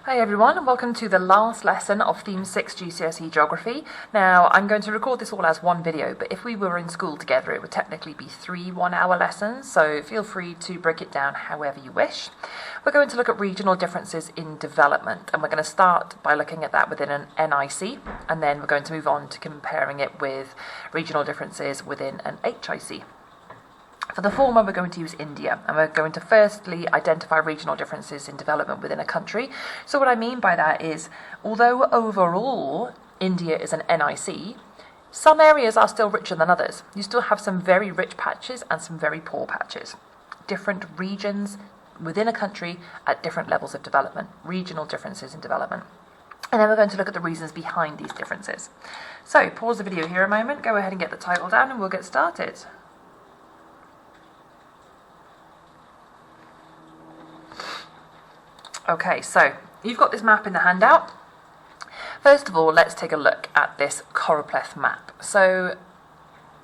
Hi everyone, and welcome to the last lesson of Theme 6 GCSE Geography. Now, I'm going to record this all as one video, but if we were in school together, it would technically be 3 one-hour lessons, so feel free to break it down however you wish. We're going to look at regional differences in development, and we're going to start by looking at that within an NIC, and then we're going to move on to comparing it with regional differences within an HIC. For the former, we're going to use India, and we're going to firstly identify regional differences in development within a country. So what I mean by that is, although overall India is an NIC, some areas are still richer than others. You still have some very rich patches and some very poor patches. Different regions within a country at different levels of development, regional differences in development. And then we're going to look at the reasons behind these differences. So pause the video here a moment, go ahead and get the title down, and we'll get started. Okay, so you've got this map in the handout. First of all, let's take a look at this choropleth map. So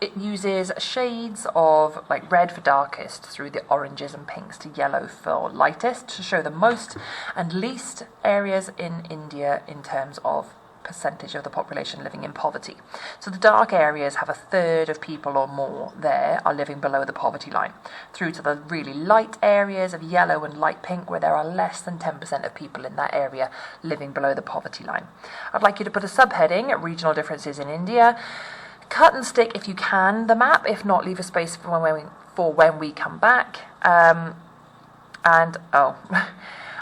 it uses shades of like red for darkest through the oranges and pinks to yellow for lightest to show the most and least areas in India in terms of percentage of the population living in poverty. So the dark areas have a third of people or more there are living below the poverty line, through to the really light areas of yellow and light pink where there are less than 10% of people in that area living below the poverty line. I'd like you to put a subheading at regional differences in India. Cut and stick if you can the map, if not leave a space for when we come back.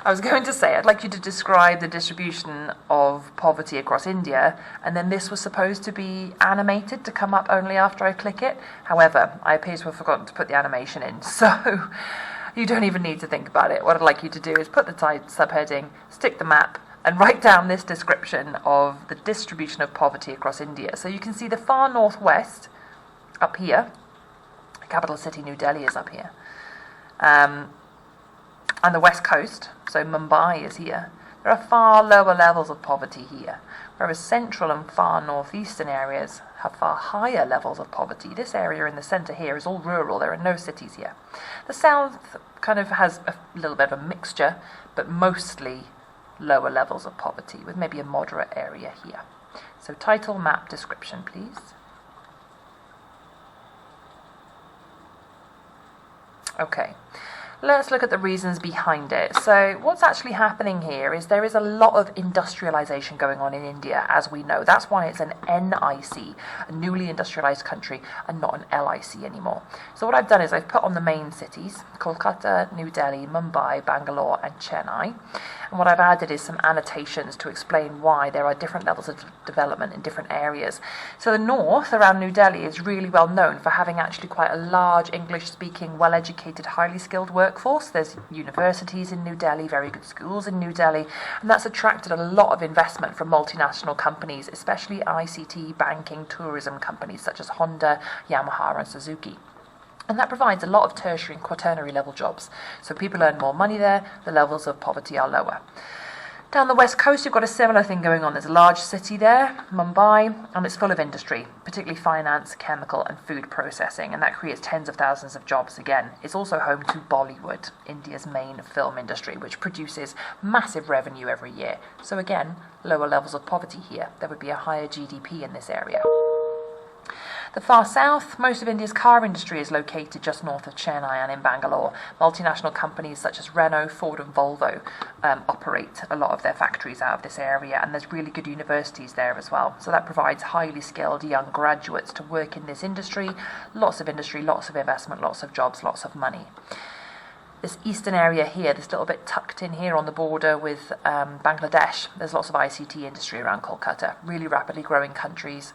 I was going to say, I'd like you to describe the distribution of poverty across India, and then this was supposed to be animated to come up only after I click it. However, I appear to have forgotten to put the animation in, so you don't even need to think about it. What I'd like you to do is put the subheading, stick the map, and write down this description of the distribution of poverty across India. So you can see the far northwest up here, the capital city New Delhi is up here, and the west coast, so Mumbai is here. There are far lower levels of poverty here, whereas central and far northeastern areas have far higher levels of poverty. This area in the centre here is all rural, there are no cities here. The south kind of has a little bit of a mixture, but mostly lower levels of poverty, with maybe a moderate area here. So title, map, description, please. Okay. Let's look at the reasons behind it. So what's actually happening here is there is a lot of industrialization going on in India, as we know. That's why it's an NIC, a newly industrialized country, and not an LIC anymore. So what I've done is I've put on the main cities, Kolkata, New Delhi, Mumbai, Bangalore, and Chennai. And what I've added is some annotations to explain why there are different levels of development in different areas. So the north around New Delhi is really well known for having actually quite a large English-speaking, well-educated, highly skilled workforce. There's universities in New Delhi, very good schools in New Delhi, and that's attracted a lot of investment from multinational companies, especially ICT, banking, tourism companies such as Honda, Yamaha, and Suzuki. And that provides a lot of tertiary and quaternary level jobs. So people earn more money there, the levels of poverty are lower. Down the west coast, you've got a similar thing going on. There's a large city there, Mumbai, and it's full of industry, particularly finance, chemical, and food processing, and that creates tens of thousands of jobs again. It's also home to Bollywood, India's main film industry, which produces massive revenue every year. So again, lower levels of poverty here. There would be a higher GDP in this area. The far south, most of India's car industry is located just north of Chennai and in Bangalore. Multinational companies such as Renault, Ford and Volvo operate a lot of their factories out of this area, and there's really good universities there as well. So that provides highly skilled young graduates to work in this industry, lots of investment, lots of jobs, lots of money. This eastern area here, this little bit tucked in here on the border with Bangladesh, there's lots of ICT industry around Kolkata, really rapidly growing companies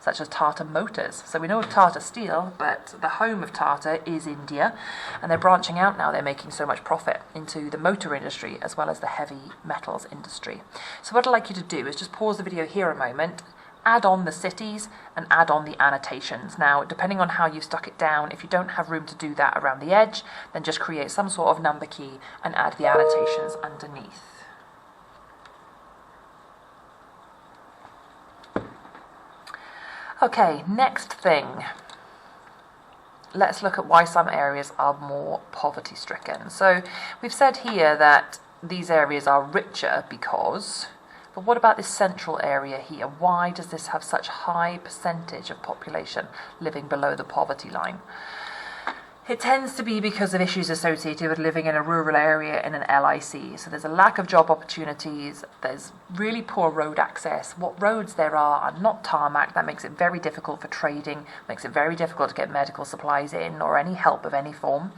such as Tata Motors. So we know of Tata Steel, but the home of Tata is India, and they're branching out now. They're making so much profit into the motor industry as well as the heavy metals industry. So what I'd like you to do is just pause the video here a moment, add on the cities and add on the annotations. Now, depending on how you stuck it down, if you don't have room to do that around the edge, then just create some sort of number key and add the annotations underneath. Okay, next thing. Let's look at why some areas are more poverty-stricken. So we've said here that these areas are richer because... But what about this central area here? Why does this have such high percentage of population living below the poverty line? It tends to be because of issues associated with living in a rural area in an LIC. So there's a lack of job opportunities, there's really poor road access. What roads there are not tarmac. That makes it very difficult for trading, makes it very difficult to get medical supplies in or any help of any form.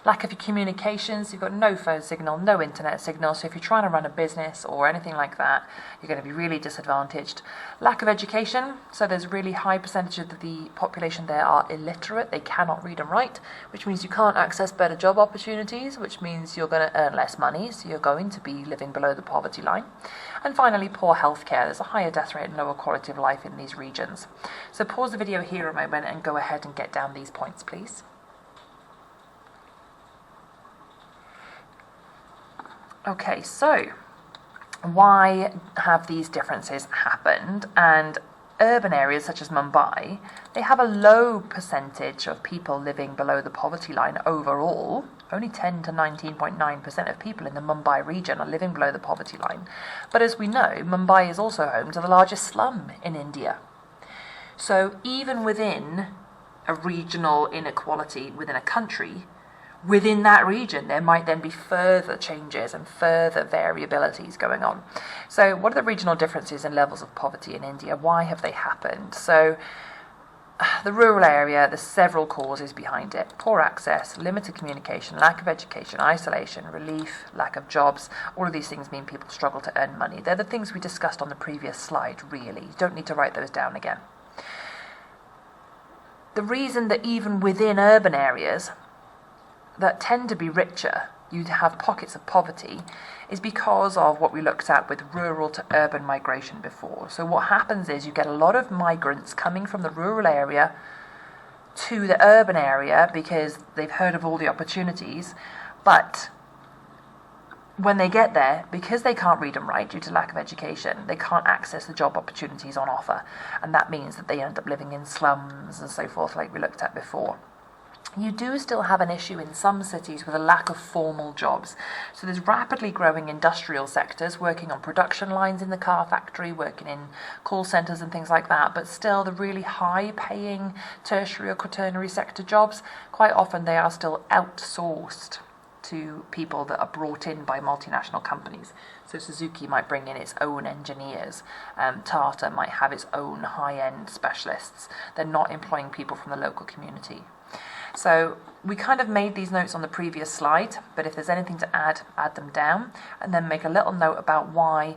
Lack of communications, you've got no phone signal, no internet signal, so if you're trying to run a business or anything like that, you're going to be really disadvantaged. Lack of education, so there's a really high percentage of the population there are illiterate, they cannot read and write, which means you can't access better job opportunities, which means you're going to earn less money, so you're going to be living below the poverty line. And finally, poor healthcare. There's a higher death rate and lower quality of life in these regions. So pause the video here a moment and go ahead and get down these points, please. Okay, so why have these differences happened? And urban areas such as Mumbai, they have a low percentage of people living below the poverty line overall. Only 10 to 19.9% of people in the Mumbai region are living below the poverty line. But as we know, Mumbai is also home to the largest slum in India. So even within a regional inequality within a country, within that region, there might then be further changes and further variabilities going on. So what are the regional differences in levels of poverty in India? Why have they happened? So the rural area, there's several causes behind it. Poor access, limited communication, lack of education, isolation, relief, lack of jobs. All of these things mean people struggle to earn money. They're the things we discussed on the previous slide, really. You don't need to write those down again. The reason that even within urban areas that tend to be richer, you have pockets of poverty, is because of what we looked at with rural to urban migration before. So what happens is you get a lot of migrants coming from the rural area to the urban area because they've heard of all the opportunities, but when they get there, because they can't read and write due to lack of education, they can't access the job opportunities on offer, and that means that they end up living in slums and so forth like we looked at before. You do still have an issue in some cities with a lack of formal jobs. So there's rapidly growing industrial sectors, working on production lines in the car factory, working in call centres and things like that, but still the really high-paying tertiary or quaternary sector jobs, quite often they are still outsourced to people that are brought in by multinational companies. So Suzuki might bring in its own engineers, Tata might have its own high-end specialists. They're not employing people from the local community. So we kind of made these notes on the previous slide, but if there's anything to add them down, and then make a little note about why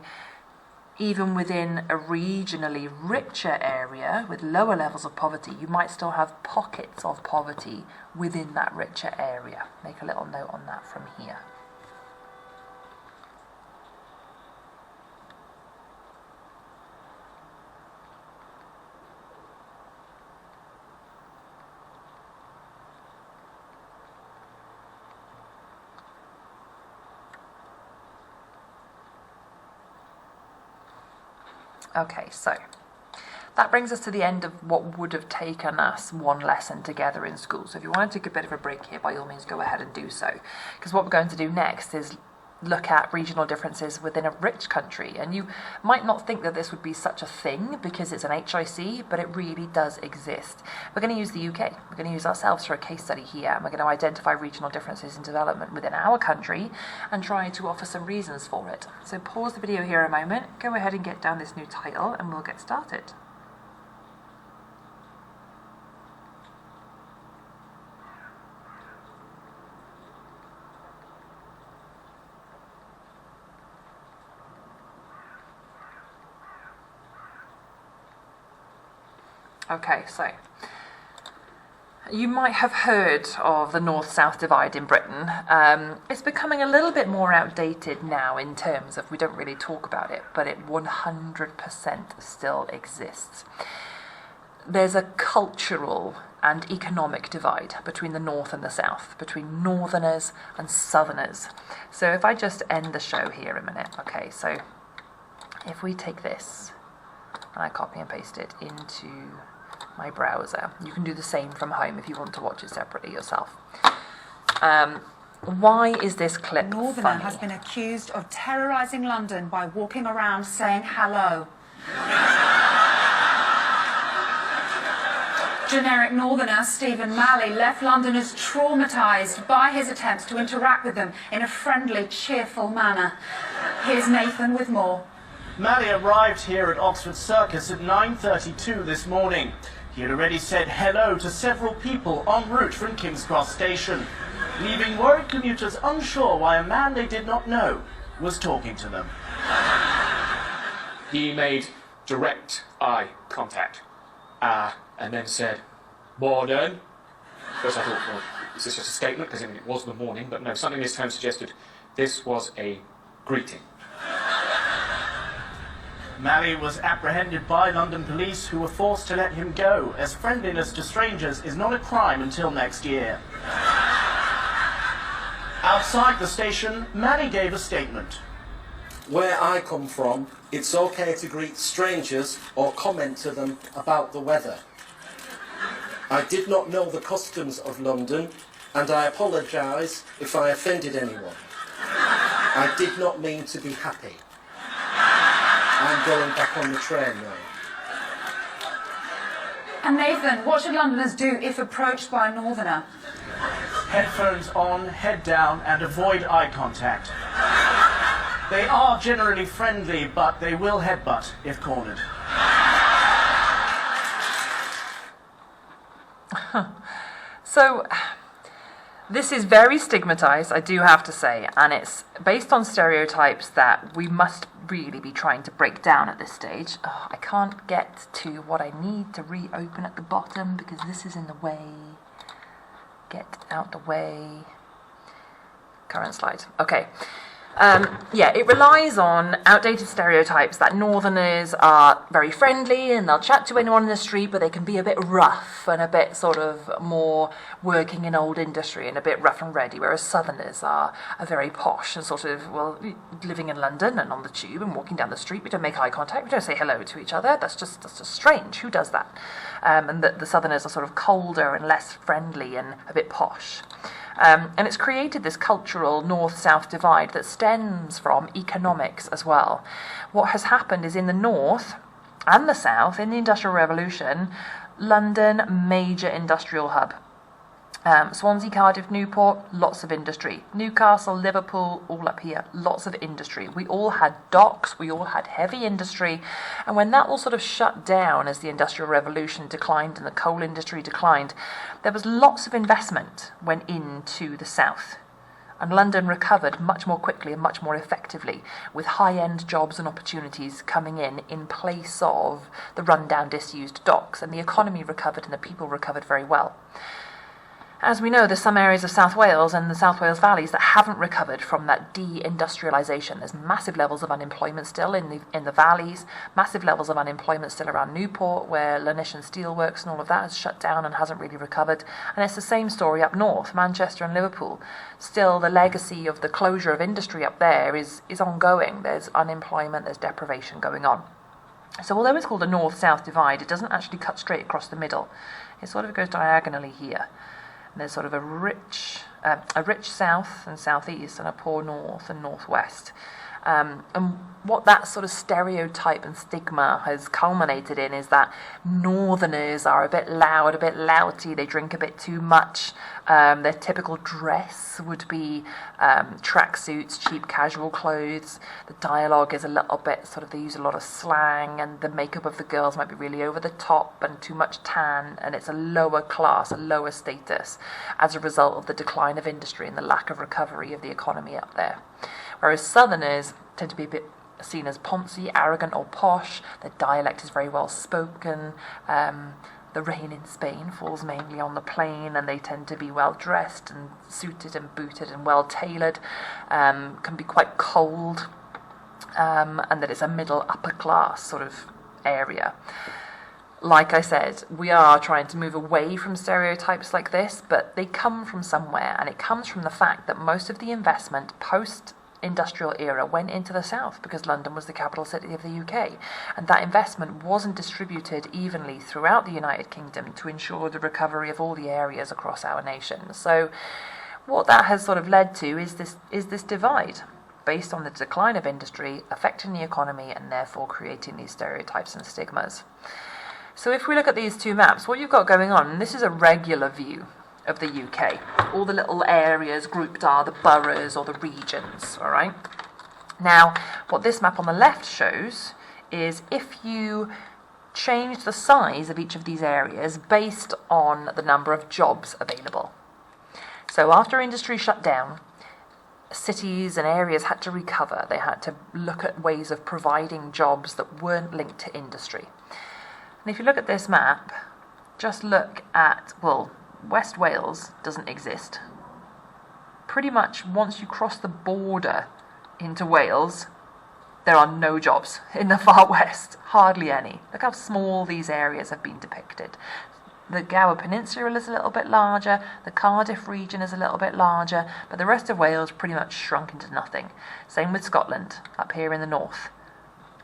even within a regionally richer area with lower levels of poverty, you might still have pockets of poverty within that richer area. Make a little note on that from here. Okay, so that brings us to the end of what would have taken us one lesson together in school. So if you want to take a bit of a break here, by all means go ahead and do so. Because what we're going to do next is look at regional differences within a rich country. And you might not think that this would be such a thing because it's an HIC, but it really does exist. We're going to use the UK. We're going to use ourselves for a case study here, and we're going to identify regional differences in development within our country and try to offer some reasons for it. So pause the video here a moment, go ahead and get down this new title, and we'll get started. Okay, so you might have heard of the North-South divide in Britain. It's becoming a little bit more outdated now in terms of we don't really talk about it, but it 100% still exists. There's a cultural and economic divide between the North and the South, between Northerners and Southerners. So if I just end the show here a minute, okay, so if we take this and I copy and paste it into my browser. You can do the same from home if you want to watch it separately yourself. Why is this clip Northerner funny? has been accused of terrorising London by walking around saying hello. Generic Northerner Stephen Malley left Londoners traumatised by his attempts to interact with them in a friendly, cheerful manner. Here's Nathan with more. Malley arrived here at Oxford Circus at 9:32 this morning. He had already said hello to several people en route from King's Cross Station, leaving worried commuters unsure why a man they did not know was talking to them. He made direct eye contact and then said, "Morning." First I thought, well, is this just a statement? Because it was the morning, but no, something in his tone suggested this was a greeting. Malley was apprehended by London police, who were forced to let him go, as friendliness to strangers is not a crime until next year. Outside the station, Malley gave a statement. Where I come from, it's okay to greet strangers or comment to them about the weather. I did not know the customs of London, and I apologise if I offended anyone. I did not mean to be happy. I'm going back on the train now. And Nathan, what should Londoners do if approached by a Northerner? Headphones on, head down, and avoid eye contact. They are generally friendly, but they will headbutt if cornered. So, this is very stigmatised, I do have to say, and it's based on stereotypes that we must really be trying to break down at this stage. Oh, I can't get to what I need to reopen at the bottom because this is in the way. Get out the way. Current slide. Okay. It relies on outdated stereotypes that Northerners are very friendly and they'll chat to anyone in the street, but they can be a bit rough and a bit sort of more working in old industry and a bit rough and ready, whereas Southerners are very posh and sort of, well, living in London and on the tube and walking down the street. We don't make eye contact, we don't say hello to each other. That's just strange. Who does that? And the Southerners are sort of colder and less friendly and a bit posh. And it's created this cultural north-south divide that stems from economics as well. What has happened is in the north and the south, in the Industrial Revolution, London, major industrial hub. Swansea, Cardiff, Newport, lots of industry. Newcastle, Liverpool, all up here, lots of industry. We all had docks, we all had heavy industry, and when that all sort of shut down as the Industrial Revolution declined and the coal industry declined, there was lots of investment went into the south. And London recovered much more quickly and much more effectively, with high-end jobs and opportunities coming in place of the run-down, disused docks, and the economy recovered and the people recovered very well. As we know, there's some areas of South Wales and the South Wales valleys that haven't recovered from that de-industrialisation. There's massive levels of unemployment still in the valleys, massive levels of unemployment still around Newport, where Lanishan Steelworks and all of that has shut down and hasn't really recovered. And it's the same story up north, Manchester and Liverpool. Still, the legacy of the closure of industry up there is ongoing. There's unemployment, there's deprivation going on. So although it's called a north-south divide, it doesn't actually cut straight across the middle. It sort of goes diagonally here. And there's sort of a rich south and southeast and a poor north and northwest. And what that sort of stereotype and stigma has culminated in is that Northerners are a bit loud, a bit louty, they drink a bit too much. Their typical dress would be tracksuits, cheap casual clothes. The dialogue is a little bit sort of, they use a lot of slang, and the makeup of the girls might be really over the top and too much tan, and it's a lower class, a lower status as a result of the decline of industry and the lack of recovery of the economy up there. Whereas Southerners tend to be a bit seen as poncy, arrogant or posh. Their dialect is very well spoken. The rain in Spain falls mainly on the plain, and they tend to be well dressed and suited and booted and well tailored, can be quite cold, and that it's a middle upper class sort of area. Like I said, we are trying to move away from stereotypes like this, but they come from somewhere, and it comes from the fact that most of the investment post-industrial era went into the south because London was the capital city of the UK, and that investment wasn't distributed evenly throughout the United Kingdom to ensure the recovery of all the areas across our nation. So what that has sort of led to is this divide based on the decline of industry affecting the economy and therefore creating these stereotypes and stigmas. So if we look at these two maps, what you've got going on, and this is a regular view of the UK, all the little areas grouped are the boroughs or the regions, all right? Now, what this map on the left shows is if you change the size of each of these areas based on the number of jobs available. So after industry shut down, cities and areas had to recover. They had to look at ways of providing jobs that weren't linked to industry. And if you look at this map, just look at, well, West Wales doesn't exist. Pretty much once you cross the border into Wales, there are no jobs in the far west, hardly any. Look how small these areas have been depicted. The Gower Peninsula is a little bit larger, the Cardiff region is a little bit larger, but the rest of Wales pretty much shrunk into nothing. Same with Scotland, up here in the north.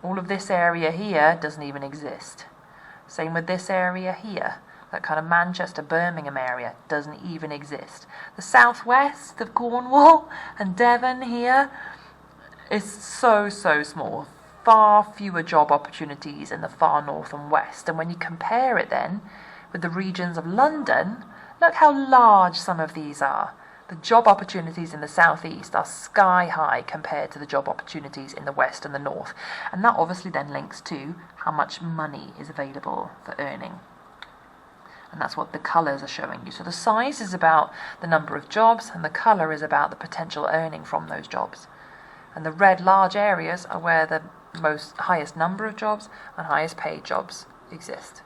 All of this area here doesn't even exist. Same with this area here. That kind of Manchester, Birmingham area doesn't even exist. The southwest of Cornwall and Devon here is so small. Far fewer job opportunities in the far north and west. And when you compare it then with the regions of London, look how large some of these are. The job opportunities in the southeast are sky high compared to the job opportunities in the west and the north. And that obviously then links to how much money is available for earning. And that's what the colours are showing you. So the size is about the number of jobs and the colour is about the potential earning from those jobs. And the red large areas are where the highest number of jobs and highest paid jobs exist.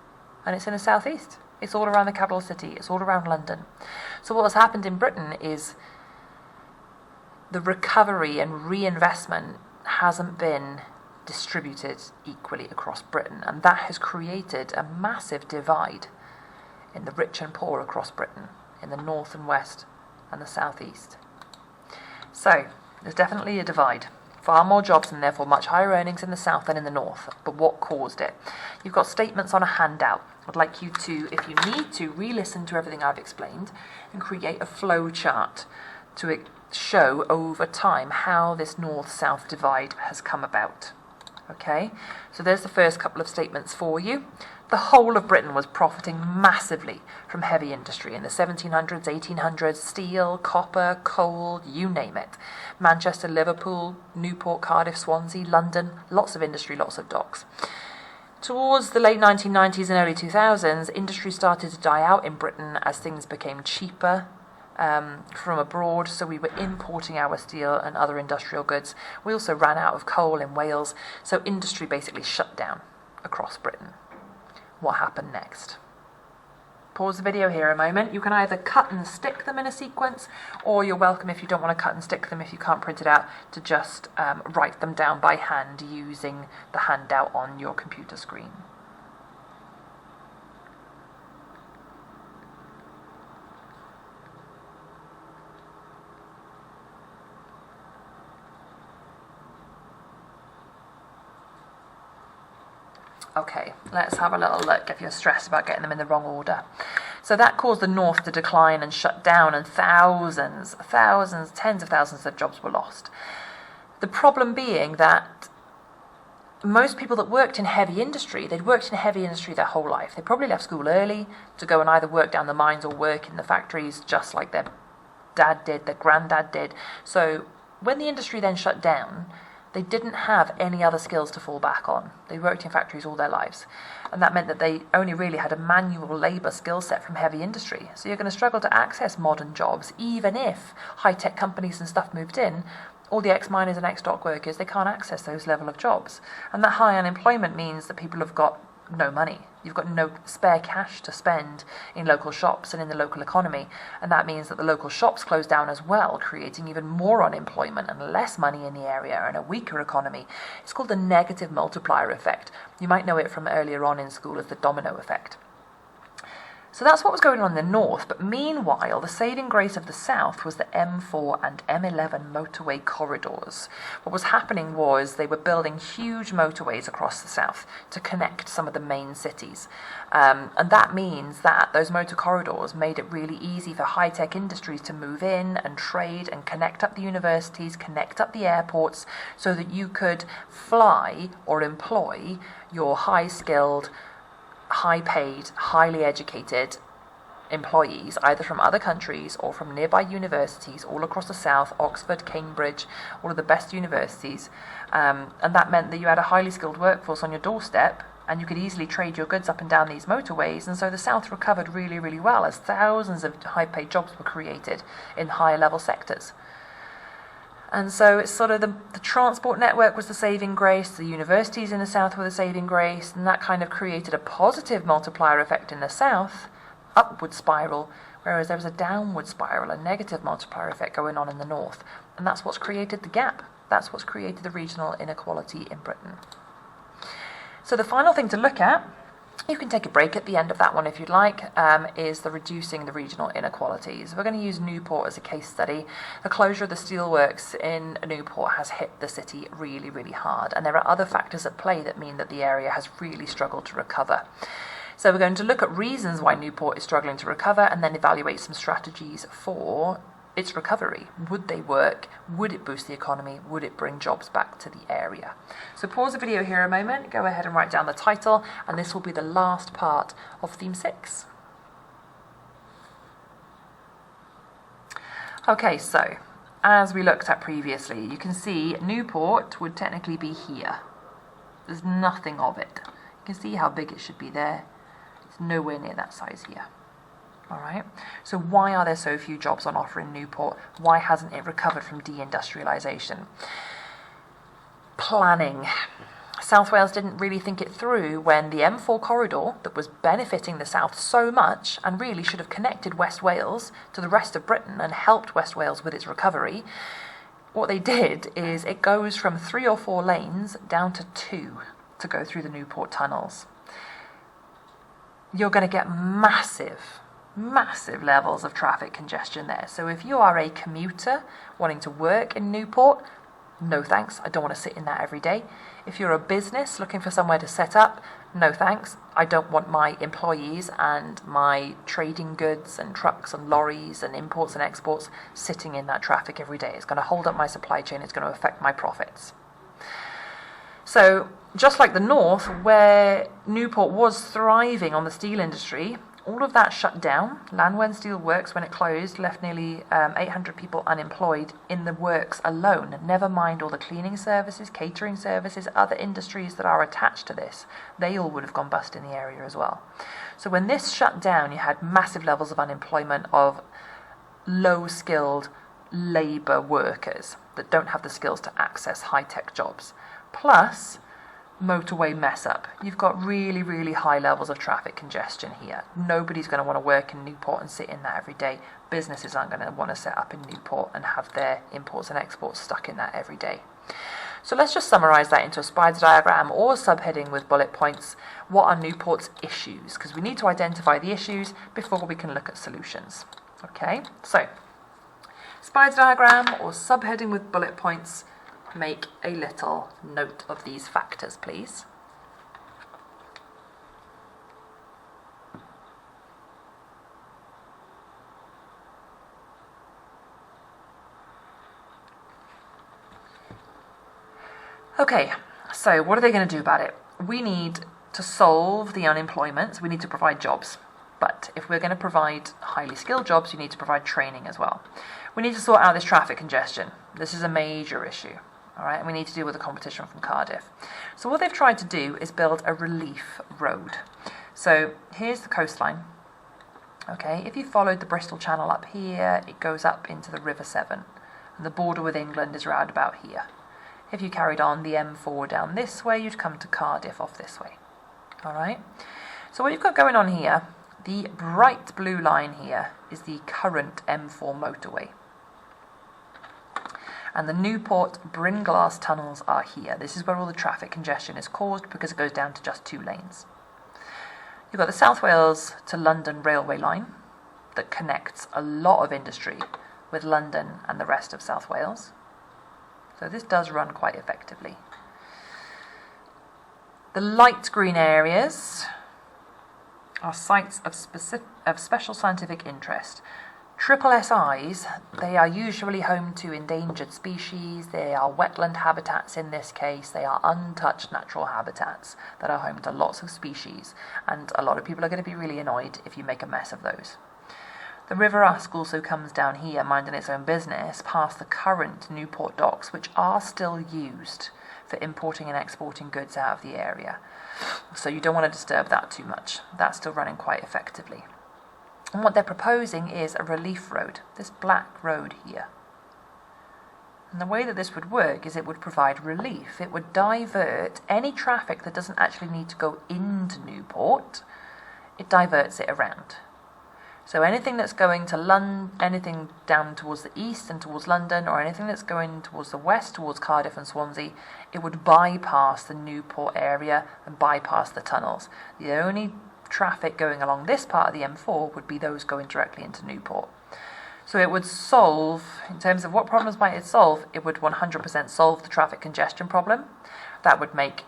And it's in the southeast. It's all around the capital city. It's all around London. So what has happened in Britain is the recovery and reinvestment hasn't been distributed equally across Britain. And that has created a massive divide in the rich and poor across Britain, in the north and west and the southeast. So there's definitely a divide. Far more jobs and therefore much higher earnings in the south than in the north. But what caused it? You've got statements on a handout. I'd like you to, if you need to, re-listen to everything I've explained and create a flow chart to show over time how this north-south divide has come about. Okay, so there's the first couple of statements for you. The whole of Britain was profiting massively from heavy industry in the 1700s, 1800s, steel, copper, coal, you name it. Manchester, Liverpool, Newport, Cardiff, Swansea, London, lots of industry, lots of docks. Towards the late 1990s and early 2000s, industry started to die out in Britain as things became cheaper from abroad, so we were importing our steel and other industrial goods. We also ran out of coal in Wales, so industry basically shut down across Britain. What happened next? Pause the video here a moment. You can either cut and stick them in a sequence, or you're welcome, if you don't want to cut and stick them, if you can't print it out, to just write them down by hand using the handout on your computer screen. Okay, let's have a little look if you're stressed about getting them in the wrong order. So that caused the north to decline and shut down, and thousands, tens of thousands of jobs were lost. The problem being that most people that worked in heavy industry, they'd worked in heavy industry their whole life. They probably left school early to go and either work down the mines or work in the factories just like their dad did, their granddad did. So when the industry then shut down, they didn't have any other skills to fall back on. They worked in factories all their lives. And that meant that they only really had a manual labour skill set from heavy industry. So you're going to struggle to access modern jobs, even if high-tech companies and stuff moved in. All the ex-miners and ex-dock workers, they can't access those level of jobs. And that high unemployment means that people have got no money. You've got no spare cash to spend in local shops and in the local economy. And that means that the local shops close down as well, creating even more unemployment and less money in the area and a weaker economy. It's called the negative multiplier effect. You might know it from earlier on in school as the domino effect. So So that's what was going on in the north, but meanwhile, the saving grace of the south was the M4 and M11 motorway corridors. What was happening was they were building huge motorways across the south to connect some of the main cities. And that means that those motor corridors made it really easy for high-tech industries to move in and trade and connect up the universities, connect up the airports, so that you could fly or employ your high-skilled, high-paid, highly educated employees, either from other countries or from nearby universities all across the south, Oxford, Cambridge, all of the best universities. And that meant that you had a highly skilled workforce on your doorstep, and you could easily trade your goods up and down these motorways. And so the south recovered really, really well as thousands of high-paid jobs were created in higher-level sectors. And so it's sort of the transport network was the saving grace, the universities in the south were the saving grace, and that kind of created a positive multiplier effect in the south, upward spiral, whereas there was a downward spiral, a negative multiplier effect going on in the north. And that's what's created the gap. That's what's created the regional inequality in Britain. So the final thing to look at, you can take a break at the end of that one if you'd like, is the reducing the regional inequalities. We're going to use Newport as a case study. The closure of the steelworks in Newport has hit the city really, really hard, and there are other factors at play that mean that the area has really struggled to recover. So we're going to look at reasons why Newport is struggling to recover and then evaluate some strategies for its recovery. Would they work? Would it boost the economy? Would it bring jobs back to the area? So pause the video here a moment, go ahead and write down the title, and this will be the last part of theme 6. Okay, so as we looked at previously, you can see Newport would technically be here. There's nothing of it. You can see how big it should be there. It's nowhere near that size here. All right. So why are there so few jobs on offer in Newport? Why hasn't it recovered from deindustrialisation? Planning. South Wales didn't really think it through when the M4 corridor that was benefiting the south so much and really should have connected West Wales to the rest of Britain and helped West Wales with its recovery. What they did is it goes from 3 or 4 lanes down to 2 to go through the Newport tunnels. You're going to get massive levels of traffic congestion there. So if you are a commuter wanting to work in Newport, no thanks, I don't want to sit in that every day. If you're a business looking for somewhere to set up, no thanks, I don't want my employees and my trading goods and trucks and lorries and imports and exports sitting in that traffic every day. It's going to hold up my supply chain, it's going to affect my profits. So just like the north, where Newport was thriving on the steel industry, all of that shut down. Llanwen Steel Works, when it closed, left nearly 800 people unemployed in the works alone. Never mind all the cleaning services, catering services, other industries that are attached to this. They all would have gone bust in the area as well. So when this shut down, you had massive levels of unemployment of low-skilled labour workers that don't have the skills to access high-tech jobs. Plus, motorway mess up. You've got really, really high levels of traffic congestion here. Nobody's going to want to work in Newport and sit in that every day. Businesses aren't going to want to set up in Newport and have their imports and exports stuck in that every day. So let's just summarise that into a spider diagram or subheading with bullet points. What are Newport's issues? Because we need to identify the issues before we can look at solutions. Okay, so spider diagram or subheading with bullet points. Make a little note of these factors, please. Okay, so what are they going to do about it? We need to solve the unemployment, so we need to provide jobs. But if we're going to provide highly skilled jobs, you need to provide training as well. We need to sort out this traffic congestion. This is a major issue. All right, and we need to deal with the competition from Cardiff. So what they've tried to do is build a relief road. So here's the coastline. Okay, if you followed the Bristol Channel up here, it goes up into the River Severn. And the border with England is round about here. If you carried on the M4 down this way, you'd come to Cardiff off this way. All right, so what you've got going on here, the bright blue line here is the current M4 motorway. And the Newport Bringlass tunnels are here. This is where all the traffic congestion is caused because it goes down to just 2 lanes. You've got the South Wales to London railway line that connects a lot of industry with London and the rest of South Wales. So this does run quite effectively. The light green areas are sites of special scientific interest. Triple SIs, they are usually home to endangered species, they are wetland habitats in this case, they are untouched natural habitats that are home to lots of species, and a lot of people are going to be really annoyed if you make a mess of those. The River Usk also comes down here, minding its own business, past the current Newport docks, which are still used for importing and exporting goods out of the area. So you don't want to disturb that too much. That's still running quite effectively. And what they're proposing is a relief road, this black road here. And the way that this would work is it would provide relief. It would divert any traffic that doesn't actually need to go into Newport. It diverts it around. So anything that's going to London, anything down towards the east and towards London, or anything that's going towards the west, towards Cardiff and Swansea, it would bypass the Newport area and bypass the tunnels. The only traffic going along this part of the M4 would be those going directly into Newport. So it would solve, in terms of what problems might it solve, it would 100% solve the traffic congestion problem. That would make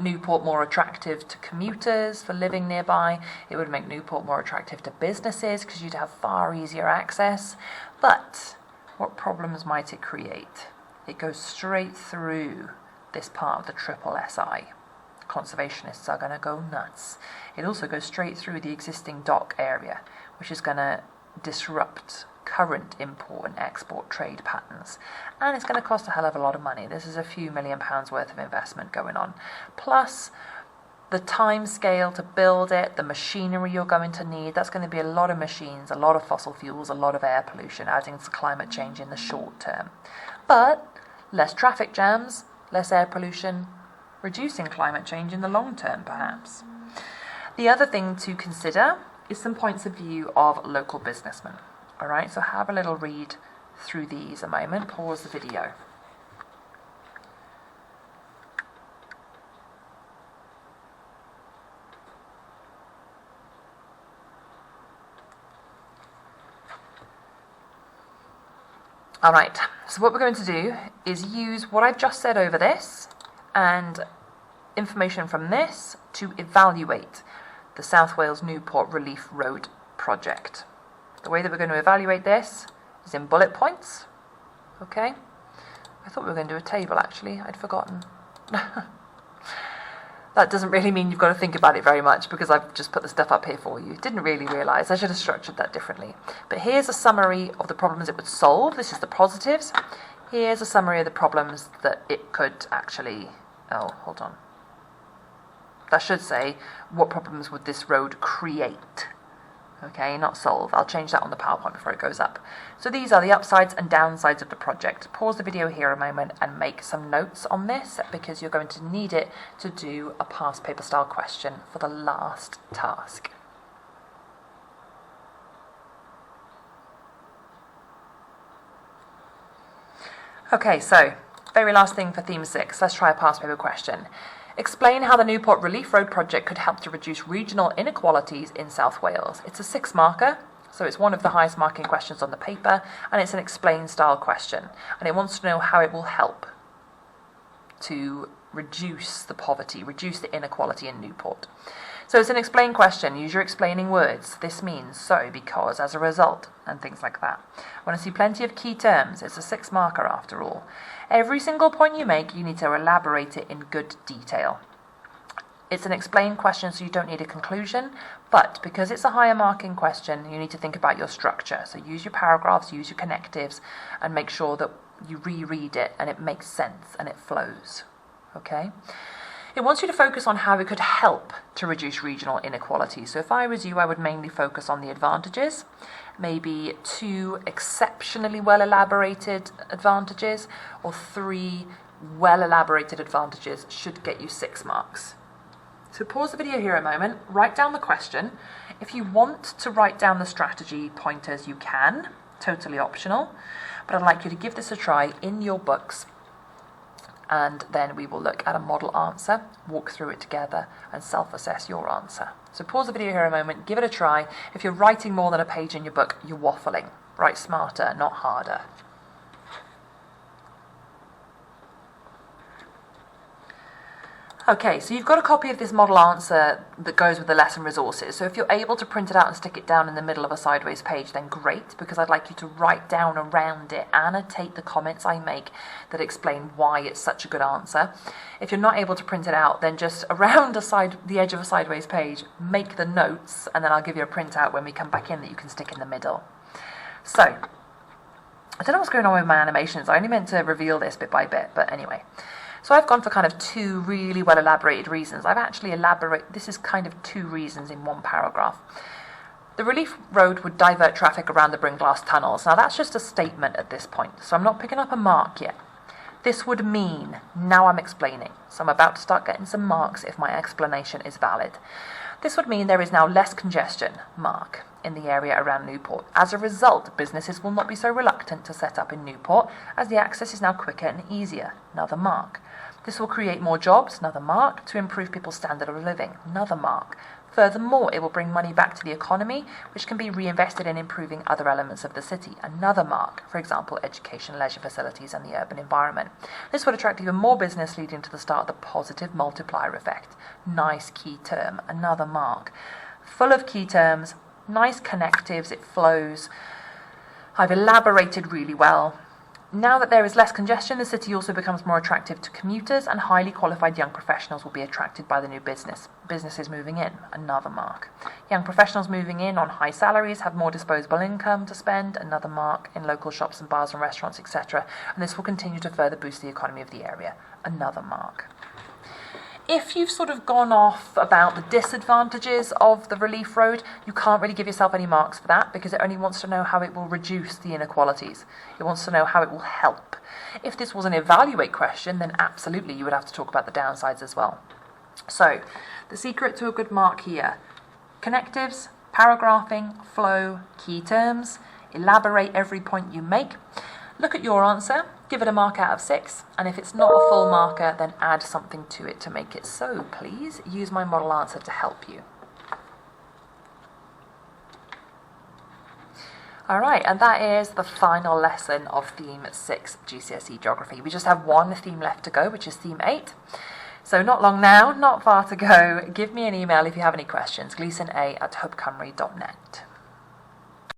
Newport more attractive to commuters for living nearby. It would make Newport more attractive to businesses because you'd have far easier access. But what problems might it create? It goes straight through this part of the triple SI. Conservationists are going to go nuts. It also goes straight through the existing dock area, which is going to disrupt current import and export trade patterns, and it's going to cost a hell of a lot of money. This is a few £1 million worth of investment going on, plus the time scale to build it, the machinery you're going to need. That's going to be a lot of machines, a lot of fossil fuels, a lot of air pollution, adding to climate change in the short term. But less traffic jams, less air pollution, reducing climate change in the long term perhaps. The other thing to consider is some points of view of local businessmen. Alright, so have a little read through these a moment, pause the video. Alright, so what we're going to do is use what I've just said over this and information from this to evaluate the South Wales Newport Relief Road project. The way that we're going to evaluate this is in bullet points. Okay? I thought we were going to do a table actually, I'd forgotten. That doesn't really mean you've got to think about it very much because I've just put the stuff up here for you. Didn't really realise, I should have structured that differently. But here's a summary of the problems it would solve. This is the positives. Here's a summary of the problems that it could actually... Oh, hold on. That should say, what problems would this road create? Okay, not solve. I'll change that on the PowerPoint before it goes up. So these are the upsides and downsides of the project. Pause the video here a moment and make some notes on this because you're going to need it to do a past paper style question for the last task. Okay, so very last thing for theme 6. Let's try a past paper question. Explain how the Newport Relief Road project could help to reduce regional inequalities in South Wales. It's a 6 marker, so it's one of the highest marking questions on the paper, and it's an explain style question. And it wants to know how it will help to reduce the poverty, reduce the inequality in Newport. So it's an explain question. Use your explaining words. This means, so, because, as a result, and things like that. I want to see plenty of key terms. It's a 6 marker after all. Every single point you make, you need to elaborate it in good detail. It's an explain question, so you don't need a conclusion, but because it's a higher marking question, you need to think about your structure. So use your paragraphs, use your connectives, and make sure that you reread it and it makes sense and it flows. Okay? It wants you to focus on how it could help to reduce regional inequality. So if I was you, I would mainly focus on the advantages, maybe 2 exceptionally well elaborated advantages, or 3 well elaborated advantages should get you 6 marks. So pause the video here a moment, write down the question. If you want to write down the strategy pointers, you can, totally optional, but I'd like you to give this a try in your books and then we will look at a model answer, walk through it together, and self-assess your answer. So pause the video here a moment, give it a try. If you're writing more than a page in your book, you're waffling. Write smarter, not harder. Okay, so you've got a copy of this model answer that goes with the lesson resources. So if you're able to print it out and stick it down in the middle of a sideways page, then great, because I'd like you to write down around it, annotate the comments I make that explain why it's such a good answer. If you're not able to print it out, then just around the edge of a sideways page, make the notes, and then I'll give you a printout when we come back in that you can stick in the middle. So, I don't know what's going on with my animations. I only meant to reveal this bit by bit, but anyway. So I've gone for kind of two really well elaborated reasons. This is kind of two reasons in one paragraph. The relief road would divert traffic around the Bringlass tunnels. Now that's just a statement at this point, so I'm not picking up a mark yet. This would mean, now I'm explaining, so I'm about to start getting some marks if my explanation is valid. This would mean there is now less congestion, mark, in the area around Newport. As a result, businesses will not be so reluctant to set up in Newport, as the access is now quicker and easier, another mark. This will create more jobs, another mark, to improve people's standard of living, another mark. Furthermore, it will bring money back to the economy, which can be reinvested in improving other elements of the city, another mark, for example, education, leisure facilities and the urban environment. This would attract even more business, leading to the start of the positive multiplier effect. Nice key term, another mark. Full of key terms, nice connectives, it flows. I've elaborated really well. Now that there is less congestion, the city also becomes more attractive to commuters, and highly qualified young professionals will be attracted by the new businesses moving in, another mark. Young professionals moving in on high salaries have more disposable income to spend, another mark, in local shops and bars and restaurants, etc. And this will continue to further boost the economy of the area, another mark. If you've sort of gone off about the disadvantages of the relief road, you can't really give yourself any marks for that, because it only wants to know how it will reduce the inequalities. It wants to know how it will help. If this was an evaluate question, then absolutely you would have to talk about the downsides as well. So, the secret to a good mark here: connectives, paragraphing, flow, key terms, elaborate every point you make. Look at your answer, give it a mark out of 6, and if it's not a full marker, then add something to it to make it so. Please use my model answer to help you. Alright, and that is the final lesson of Theme 6 GCSE Geography. We just have one theme left to go, which is Theme 8. So not long now, not far to go. Give me an email if you have any questions, gleasona@hubcymru.net.